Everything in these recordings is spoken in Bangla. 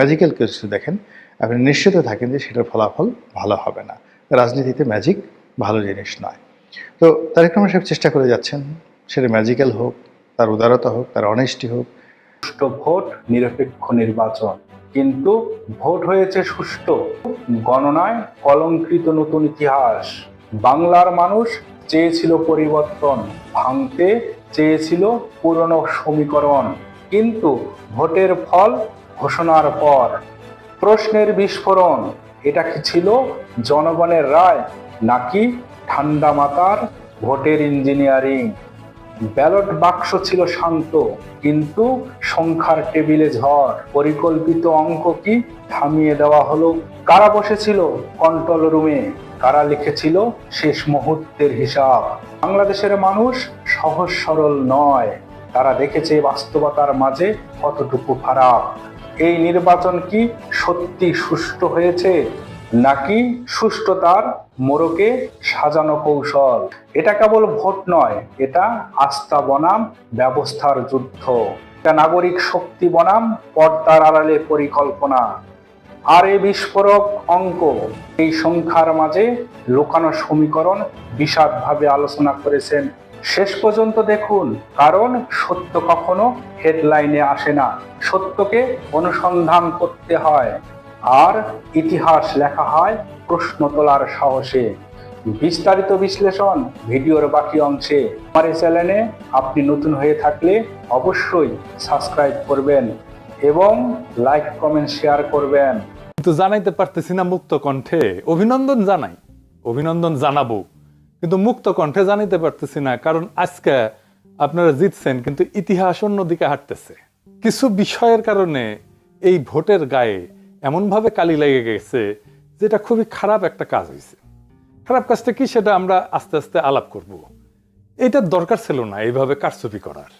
ম্যাজিক্যাল কিছু দেখেন, আপনি নিশ্চিত থাকেন যে সেটার ফলাফল ভালো হবে না। রাজনীতিতে ম্যাজিক ভালো জিনিস নয়। তো তারেক রহমান সাহেব চেষ্টা করে যাচ্ছেন, সেটা ম্যাজিক্যাল হোক, তার উদারতা হোক, তার অনেস্টি হোক। সুষ্ঠু ভোট, নিরপেক্ষ নির্বাচন, কিন্তু ভোট হয়েছে সুষ্ঠু, গণনায় কলঙ্কিত নতুন ইতিহাস। বাংলার মানুষ চেয়েছিল পরিবর্তন, ভাঙতে চেয়েছিল পুরনো সমীকরণ, কিন্তু ভোটের ফল ঘোষণার পর প্রশ্নের বিস্ফোরণ। এটা কি ছিল জনগণের রায়, নাকি ঠান্ডা মাথার ভোটের ইঞ্জিনিয়ারিং? ব্যালট বাক্স ছিল শান্ত, কিন্তু সংখ্যার টেবিলে ঝড়। পরিকল্পিত অঙ্ক কি থামিয়ে দেওয়া হলো? কারা বসেছিল কন্ট্রোল রুমে, কারা লিখেছিল শেষ মুহূর্তের হিসাব? বাংলাদেশের মানুষ সহজ সরল নয়, তারা দেখেছে বাস্তবতার মাঝে কতটুকু ফারাক। এই নির্বাচন কি সত্যি সুষ্ঠু হয়েছে, নাকি সুষ্ঠুতার মোড়কে সাজানো কৌশল? এটা কেবল ভোট নয়, এটা আস্থা বনাম ব্যবস্থার যুদ্ধ, এটা নাগরিক শক্তি বনাম পর্দার আড়ালে পরিকল্পনা। আর এই বিস্ফোরক অঙ্ক, এই সংখ্যার মাঝে লুকানো সমীকরণ বিশদভাবে আলোচনা করেছেন। শেষ পর্যন্ত দেখুন, কারণ সত্য কখনো হেডলাইনে আসে না, সত্যকে অনুসন্ধান করতে হয়, আর ইতিহাস লেখা হয় প্রশ্ন তোলার সাহসে। বিস্তারিত বিশ্লেষণ ভিডিওর বাকি অংশে। আমার এই চ্যানেলে আপনি নতুন হয়ে থাকলে অবশ্যই সাবস্ক্রাইব করবেন এবং লাইক কমেন্ট শেয়ার করবেন। কিন্তু জানাইতে পারতেছি না মুক্ত কণ্ঠে। অভিনন্দন জানাই, অভিনন্দন জানাবো, কিন্তু মুক্ত কণ্ঠে জানাইতে পারতেছি না, কারণ আজকে আপনারা জিতছেন কিন্তু ইতিহাস অন্যদিকে হাঁটতেছে। কিছু বিষয়ের কারণে এই ভোটের গায়ে এমনভাবে কালি লেগে গেছে যেটা খুবই খারাপ একটা কাজ হয়েছে। খারাপ কাজটা কি সেটা আমরা আস্তে আস্তে আলাপ করব। এইটার দরকার ছিল না এইভাবে কারচুপি করার।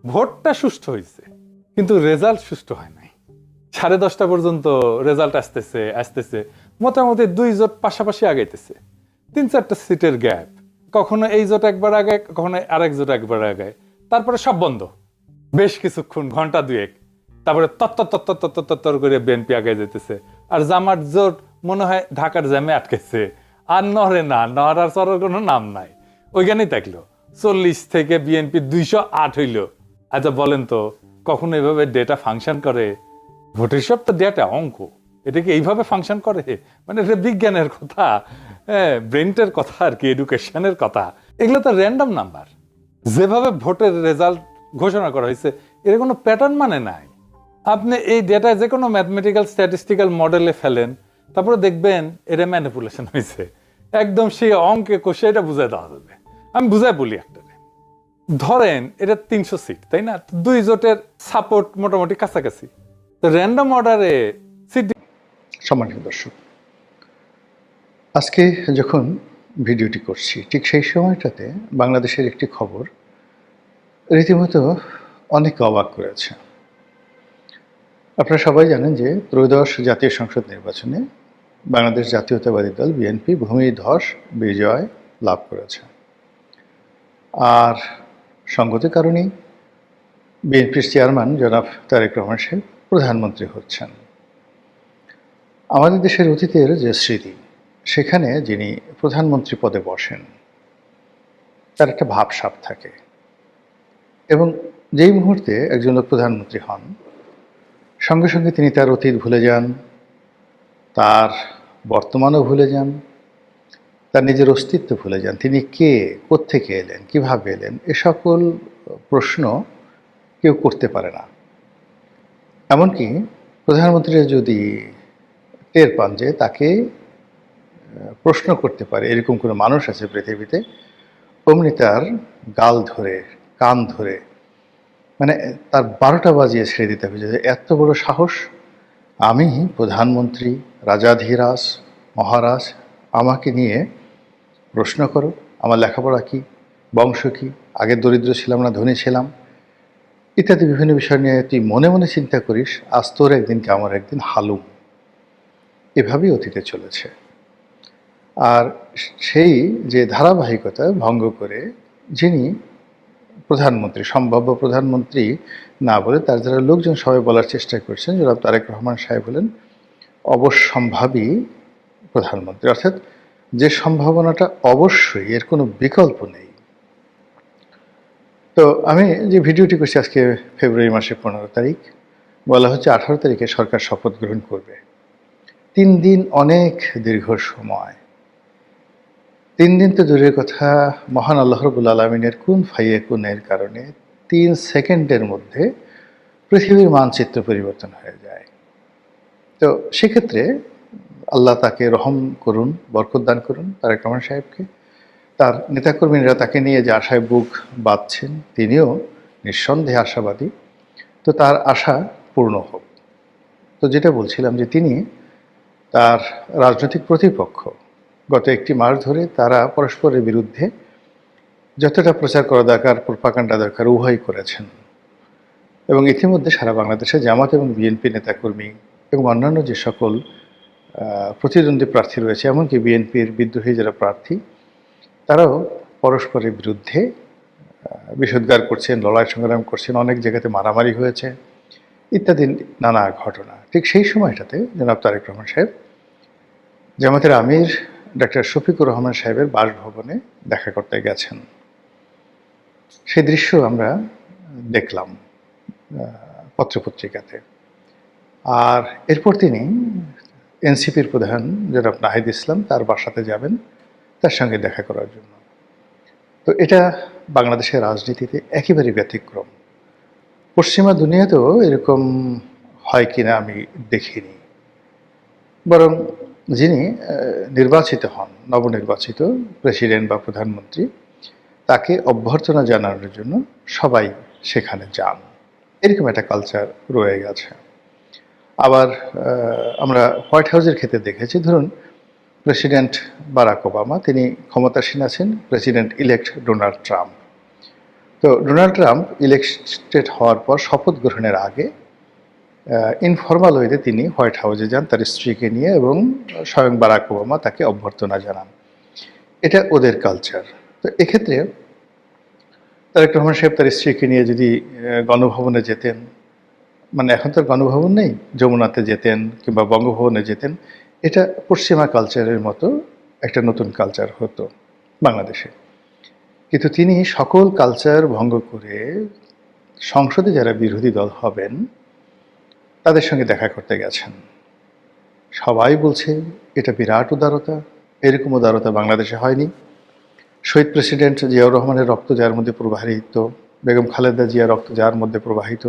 ভোটটা সুষ্ঠু হয়েছে, কিন্তু রেজাল্ট সুষ্ঠু হয় নাই। 10:30 পর্যন্ত রেজাল্ট আসতেছে মোটামুটি 2 জোট পাশাপাশি আগাইতেছে, 3-4টা সিটের গ্যাপ, কখনো এই জোট একবার আগে, কখনো আরেক জোট একবার আগে, তারপরে সব বন্ধ বেশ কিছুক্ষণ, ঘন্টা 2-1, তারপরে তত্তর করে বিএনপি আগে যেতেছে। আর জামাত জোট মনে হয় ঢাকার জ্যামে আটকেছে, আর নড়ে না, নড়ার চড়ার কোনো নাম নাই, ওইখানেই থাকলো। 40 থেকে বিএনপি 208 হইল। আচ্ছা বলেন তো, কখনো এভাবে ডেটা ফাংশন করে? ভোটের সব তো ডেটা, অঙ্ক, এটা কি এইভাবে ফাংশন করে? মানে এটা বিজ্ঞানের কথা, ব্রেনটের কথা আর কি, এডুকেশনের কথা। এগুলো তো র্যান্ডম নাম্বার। যেভাবে ভোটের রেজাল্ট ঘোষণা করা হয়েছে এর কোনো প্যাটার্ন মানে নাই। আপনি এই ডেটা যে কোনো ম্যাথমেটিক্যাল স্ট্যাটিস্টিক্যাল মডেলে ফেলেন, তারপরে দেখবেন এটা ম্যানিপুলেশন হয়েছে। একদম সেই অঙ্কে কষে এটা বুঝাই দেওয়া যাবে। আমি বুঝাই বলি একটা, ধরেন এটা 300 সিট, তাই না? 2 জোটের সাপোর্ট মোটামুটি কাছাকাছি, তো র্যান্ডম অর্ডারে সিট। সম্মানিত দর্শক, আজকে যখন ভিডিওটি করছি ঠিক সেই সময়টাতে বাংলাদেশের একটি খবর রীতিমতো অনেক অবাক করেছে। আপনারা সবাই জানেন যে ত্রয়োদশ জাতীয় সংসদ নির্বাচনে বাংলাদেশ জাতীয়তাবাদী দল বিএনপি ভূমিধস বিজয় লাভ করেছে। আর সঙ্গতির কারণেই বিএনপির চেয়ারম্যান জনাব তারেক রহমান সাহেব প্রধানমন্ত্রী হচ্ছেন। আমাদের দেশের অতীতের যে স্মৃতি, সেখানে যিনি প্রধানমন্ত্রী পদে বসেন তার একটা ভাবসাব থাকে, এবং যেই মুহূর্তে একজন লোক প্রধানমন্ত্রী হন সঙ্গে সঙ্গে তিনি তার অতীত ভুলে যান, তার বর্তমানও ভুলে যান, তার নিজের অস্তিত্ব ভুলে যান। তিনি কে, কোত্থেকে এলেন, কিভাবে এলেন, এ সকল প্রশ্ন কেউ করতে পারে না। এমনকি প্রধানমন্ত্রীরা যদি টের পান যে তাকে প্রশ্ন করতে পারে এরকম কোনো মানুষ আছে পৃথিবীতে, অমনি তার গাল ধরে, কান ধরে, মানে তার 12টা বাজিয়ে ছেড়ে দিতে হবে যে এত বড় সাহস, আমি প্রধানমন্ত্রী, রাজাধিরাজ, মহারাজ, আমাকে নিয়ে প্রশ্ন করো, আমার লেখাপড়া কি, বংশ কি, আগে দরিদ্র ছিলাম না ধনী ছিলাম, ইত্যাদি বিভিন্ন বিষয় নিয়ে তুই মনে মনে চিন্তা করিস, আজ তোর একদিন কি আমার একদিন হালুম। এভাবেই অতীতে চলেছে। আর সেই যে ধারাবাহিকতা ভঙ্গ করে যিনি প্রধানমন্ত্রী, সম্ভাব্য প্রধানমন্ত্রী না বলে তার যারা লোকজন সবাই বলার চেষ্টা করছেন, জনাব তারেক রহমান সাহেব হলেন অবশ্যম্ভাবী প্রধানমন্ত্রী, অর্থাৎ যে সম্ভাবনাটা অবশ্যই, এর কোনো বিকল্প নেই। তো আমি যে ভিডিওটি করছি আজকে ফেব্রুয়ারি মাসের 15 তারিখ, বলা হচ্ছে 18 তারিখে সরকার শপথ গ্রহণ করবে। 3 দিন অনেক দীর্ঘ সময়। 3 দিন তো দূরের কথা, মহান আল্লাহ রাব্বুল আলামিনের কুন ফায়াকুনের কারণে 3 সেকেন্ডের মধ্যে পৃথিবীর মানচিত্র পরিবর্তন হয়ে যায়। তো সেক্ষেত্রে আল্লাহ তাকে রহম করুন, বরকত দান করুন তারেক রহমান সাহেবকে। তার নেতাকর্মীরা তাকে নিয়ে যে আশায় বুক বাঁধছেন, তিনিও নিঃসন্দেহে আশাবাদী। তো তার আশা পূর্ণ হোক। তো যেটা বলছিলাম যে তিনি তার রাজনৈতিক প্রতিপক্ষ গত 1 মাস ধরে তারা পরস্পরের বিরুদ্ধে যতটা প্রচার করা দরকার, প্রোপাগান্ডা দরকার, উভয়ই করেছেন। এবং ইতিমধ্যে সারা বাংলাদেশে জামাত এবং বিএনপি নেতাকর্মী এবং অন্যান্য যে সকল প্রতিদ্বন্দ্বী প্রার্থী রয়েছে, এমনকি বিএনপির বিদ্রোহী যারা প্রার্থী, তারাও পরস্পরের বিরুদ্ধে বিষোদ্গার করছেন, লড়াই সংগ্রাম করছেন, অনেক জায়গাতে মারামারি হয়েছে ইত্যাদি নানা ঘটনা। ঠিক সেই সময়টাতে জনাব তারেক রহমান সাহেব জামাতের আমির ডাক্তার শফিকুর রহমান সাহেবের বাসভবনে দেখা করতে গেছেন। সেই দৃশ্য আমরা দেখলাম পত্রপত্রিকাতে। আর এরপর তিনি এনসিপির প্রধান জনাব নাহিদ ইসলাম তার বাসাতে যাবেন তার সঙ্গে দেখা করার জন্য। তো এটা বাংলাদেশের রাজনীতিতে একেবারে ব্যতিক্রম। পশ্চিমা দুনিয়াতেও এরকম হয় কিনা আমি দেখিনি। বরং যিনি নির্বাচিত হন, নবনির্বাচিত প্রেসিডেন্ট বা প্রধানমন্ত্রী, তাকে অভ্যর্থনা জানানোর জন্য সবাই সেখানে যান। এরকম একটা কালচার রয়ে গেছে। আবার আমরা হোয়াইট হাউসের ক্ষেত্রে দেখেছি, ধরুন প্রেসিডেন্ট বারাক ওবামা, তিনি ক্ষমতাসীন আছেন, প্রেসিডেন্ট ইলেক্ট ডোনাল্ড ট্রাম্প। তো ডোনাল্ড ট্রাম্প ইলেক্টেড হওয়ার পর শপথ গ্রহণের আগে ইনফর্মাল ওয়েতে তিনি হোয়াইট হাউসে যান তার স্ত্রীকে নিয়ে, এবং স্বয়ং বারাক ওবামা তাকে অভ্যর্থনা জানান। এটা ওদের কালচার। তো এক্ষেত্রে তারেক রহমান সাহেব তার স্ত্রীকে নিয়ে যদি গণভবনে যেতেন, মানে এখন তো গণভবন নেই, যমুনাতে যেতেন কিংবা বঙ্গভবনে যেতেন, এটা পশ্চিমা কালচারের মতো একটা নতুন কালচার হতো বাংলাদেশে। কিন্তু তিনি সকল কালচার ভঙ্গ করে সংসদে যারা বিরোধী দল হবেন তাদের সঙ্গে দেখা করতে গেছেন। সবাই বলছে এটা বিরাট উদারতা, এরকম উদারতা বাংলাদেশে হয়নি। শহীদ প্রেসিডেন্ট জিয়াউর রহমানের রক্ত যার মধ্যে প্রবাহিত, বেগম খালেদা জিয়ার রক্ত যার মধ্যে প্রবাহিত,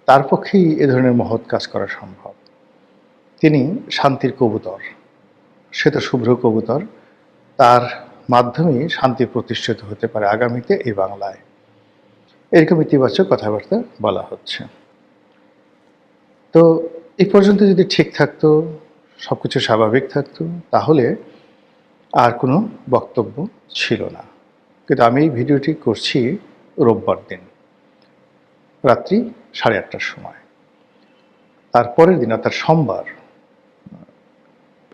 তার পক্ষেই এ ধরনের মহৎ কাজ করা সম্ভব। তিনি শান্তির কবুতর, শ্বেত শুভ্র কবুতর, তার মাধ্যমেই শান্তি প্রতিষ্ঠিত হতে পারে আগামীতে এই বাংলায়। এরকম ইতিবাচক কথাবার্তা বলা হচ্ছে। তো এই পর্যন্ত যদি ঠিক থাকতো, সব কিছু স্বাভাবিক থাকতো, তাহলে আর কোনো বক্তব্য ছিল না। কিন্তু আমি এই ভিডিওটি করছি রোববার দিন রাত্রি 8:30টার সময়। তারপরের দিন অর্থাৎ সোমবার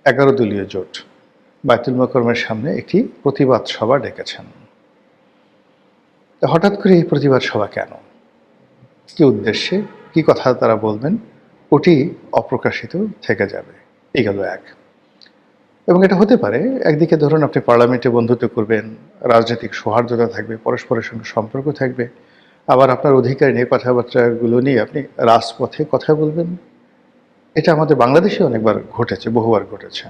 11 দলীয় জোট বায়তুল মোকাররমের সামনে একটি প্রতিবাদ সভা ডেকেছেন। হঠাৎ করে এই প্রতিবাদ সভা কেন, কী উদ্দেশ্যে, কী কথা তারা বলবেন, ওটি অপ্রকাশিত থেকে যাবে। এই গেল এক। এবং এটা হতে পারে, একদিকে ধরুন আপনি পার্লামেন্টে বন্ধুত্ব করবেন, রাজনৈতিক সৌহার্দ্যতা থাকবে, পরস্পরের সঙ্গে সম্পর্ক থাকবে, আবার আপনার অধিকার নিয়ে কথাবার্তাগুলো নিয়ে আপনি রাজপথে কথা বলবেন। এটা আমাদের বাংলাদেশে অনেকবার ঘটেছে, বহুবার ঘটেছে।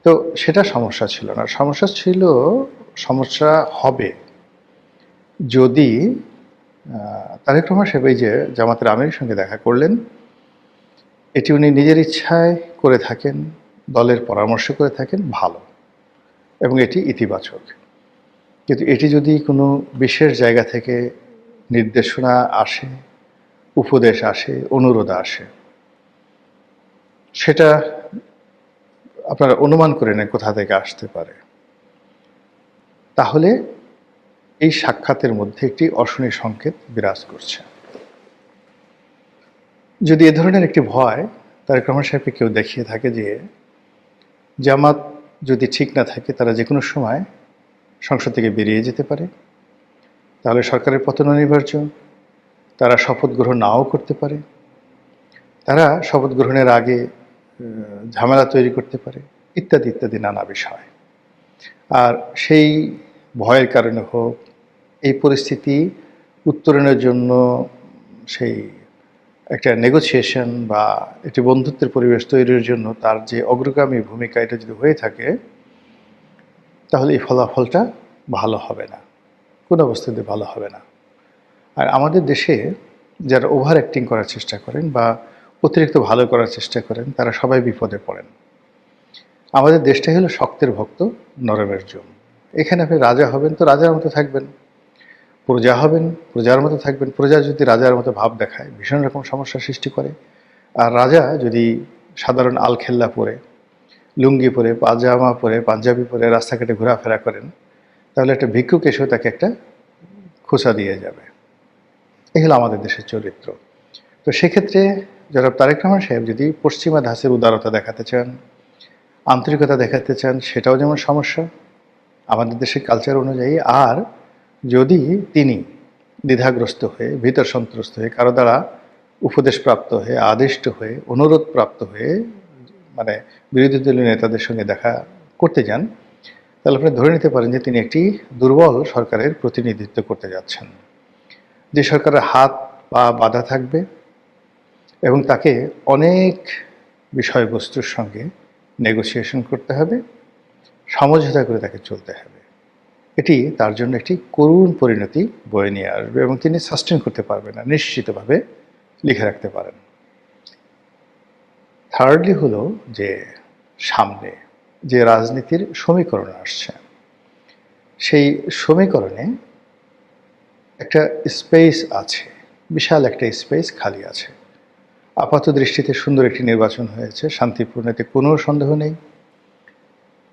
তো সেটা সমস্যা ছিল না। সমস্যা হবে যদি তারেক রহমান সাহেব এই যে জামাতের আমিরের সঙ্গে দেখা করলেন, এটি উনি নিজের ইচ্ছায় করে থাকেন, দলের পরামর্শ করে থাকেন, ভালো, এবং এটি ইতিবাচক। কিন্তু এটি যদি কোনো বিশেষ জায়গা থেকে নির্দেশনা আসে, উপদেশ আসে, অনুরোধ আসে, সেটা আপনারা অনুমান করে নেন কোথা থেকে আসতে পারে, তাহলে এই সাক্ষাতের মধ্যে একটি অশনি সংকেত বিরাজ করছে। যদি এ ধরনের একটি ভয় তারেক রহমান সাহেবকে কেউ দেখিয়ে থাকে যে জামাত যদি ঠিক না থাকে তারা যে কোনো সময় সংসদ থেকে বেরিয়ে যেতে পারে, তাহলে সরকারের পতন অনিবার্য। তারা শপথ গ্রহণ নাও করতে পারে, তারা শপথ গ্রহণের আগে ঝামেলা তৈরি করতে পারে, ইত্যাদি ইত্যাদি নানা বিষয়। আর সেই ভয়ের কারণে হোক, এই পরিস্থিতি উত্তরণের জন্য সেই একটা নেগোসিয়েশন বা একটি বন্ধুত্বের পরিবেশ তৈরির জন্য তার যে অগ্রগামী ভূমিকা, এটা যদি হয়ে থাকে, তাহলে এই ফলাফলটা ভালো হবে না, কোনো অবস্থাতে ভালো হবে না। আর আমাদের দেশে যারা ওভার অ্যাক্টিং করার চেষ্টা করেন বা অতিরিক্ত ভালো করার চেষ্টা করেন, তারা সবাই বিপদে পড়েন। আমাদের দেশটাই হলো শক্তের ভক্ত, নরমের জম। এখানে আপনি রাজা হবেন তো রাজার মতো থাকবেন, প্রজা হবেন প্রজার মতো থাকবেন। প্রজা যদি রাজার মতো ভাব দেখায়, ভীষণ রকম সমস্যার সৃষ্টি করে। আর রাজা যদি সাধারণ আলখেল্লা পরে, লুঙ্গি পরে, পাজামা পরে, পাঞ্জাবি পরে রাস্তাঘাটে ঘোরাফেরা করেন, তাহলে একটা ভিক্ষুক এসেও তাকে একটা খোঁচা দিয়ে যাবে। এই হলো আমাদের দেশের চরিত্র। তো সেক্ষেত্রে জনাব তারেক রহমান সাহেব যদি পশ্চিমা ধাঁচের উদারতা দেখাতে চান, আন্তরিকতা দেখাতে চান, সেটাও যেমন সমস্যা আমাদের দেশের কালচার অনুযায়ী। আর যদি তিনি দ্বিধাগ্রস্ত হয়ে, ভীতর সন্ত্রস্ত হয়ে, কারো দ্বারা উপদেশপ্রাপ্ত হয়ে, আদিষ্ট হয়ে, অনুরোধপ্রাপ্ত হয়ে মানে বিরোধী দলীয় নেতাদের সঙ্গে দেখা করতে যান, তাহলে আপনি ধরে নিতে পারেন যে তিনি একটি দুর্বল সরকারের প্রতিনিধিত্ব করতে যাচ্ছেন, যে সরকারের হাত পা বাঁধা থাকবে এবং তাকে অনেক বিষয়বস্তুর সঙ্গে নেগোসিয়েশন করতে হবে, সমঝোতা করে তাকে চলতে হবে। এটি তার জন্য একটি করুণ পরিণতি বয়ে নিয়ে আসবে এবং তিনি সাস্টেন করতে পারবেন না, নিশ্চিতভাবে লিখে রাখতে পারেন। থার্ডলি হলো যে সামনে যে রাজনীতির সমীকরণ আসছে, সেই সমীকরণে একটা স্পেস আছে, বিশাল একটা স্পেস খালি আছে। আপাত দৃষ্টিতে সুন্দর একটি নির্বাচন হয়েছে, শান্তিপূর্ণ, এতে কোনো সন্দেহ নেই।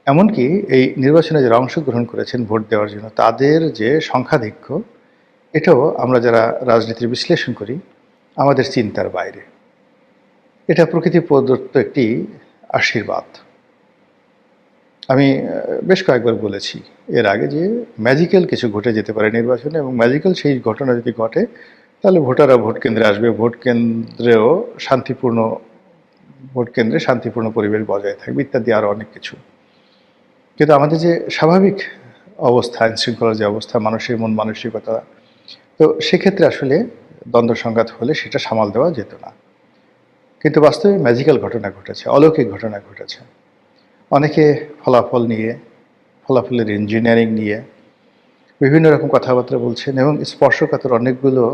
এমনকি এই নির্বাচনে যারা অংশগ্রহণ করেছেন ভোট দেওয়ার জন্য, তাদের যে সংখ্যাধিক্য, এটাও আমরা যারা রাজনীতির বিশ্লেষণ করি আমাদের চিন্তার বাইরে। এটা প্রকৃতি প্রদত্ত একটি আশীর্বাদ। আমি বেশ কয়েকবার বলেছি এর আগে যে ম্যাজিক্যাল কিছু ঘটে যেতে পারে নির্বাচনে, এবং ম্যাজিক্যাল সেই ঘটনা যদি ঘটে, তাহলে ভোটাররা ভোট কেন্দ্রে আসবে, ভোট কেন্দ্রে শান্তিপূর্ণ পরিবেশ বজায় থাকবে, ইত্যাদি আরও অনেক কিছু। কিন্তু আমাদের যে স্বাভাবিক অবস্থা, আইনশৃঙ্খলার যে অবস্থা, মানুষের মন মানসিকতা, তো সেক্ষেত্রে আসলে দ্বন্দ্ব সংঘাত হলে সেটা সামাল দেওয়া যেত না। কিন্তু বাস্তবে ম্যাজিক্যাল ঘটনা ঘটেছে, অলৌকিক ঘটনা ঘটেছে। অনেকে ফলাফল নিয়ে, ফলাফলের ইঞ্জিনিয়ারিং নিয়ে বিভিন্ন রকম কথাবার্তা বলছেন, এবং স্পর্শকাতর অনেকগুলো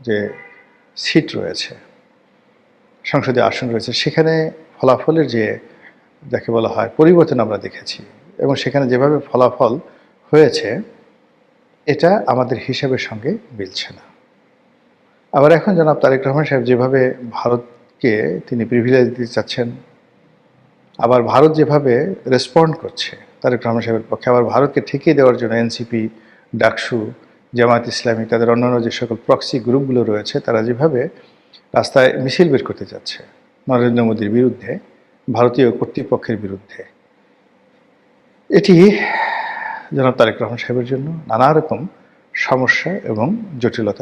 যে সিট রয়েছে, সংসদীয় আসন রয়েছে, সেখানে ফলাফলের যে যাকে বলা হয় পরিবর্তন আমরা দেখেছি, এবং সেখানে যেভাবে ফলাফল হয়েছে, এটা আমাদের হিসাবের সঙ্গে মিলছে না। আবার এখন জনাব তারেক রহমান সাহেব যেভাবে ভারতকে তিনি প্রিভিলেজ দিতে চাচ্ছেন, আবার ভারত যেভাবে রেসপন্ড করছে তারেক রহমান সাহেবের পক্ষে, আবার ভারতকে ঠেকিয়ে দেওয়ার জন্য এনসিপি, ডাকসু, জামায়াত ইসলামী, তাদের অন্যান্য যে সকল প্রক্সি গ্রুপগুলো রয়েছে, তারা যেভাবে রাস্তায় মিছিল বের করতে যাচ্ছে নরেন্দ্র মোদীর বিরুদ্ধে, ভারতীয় কর্তৃপক্ষের বিরুদ্ধে, এটি জনাব তারেক রহমান সাহেবের জন্য নানা রকম সমস্যা এবং জটিলতা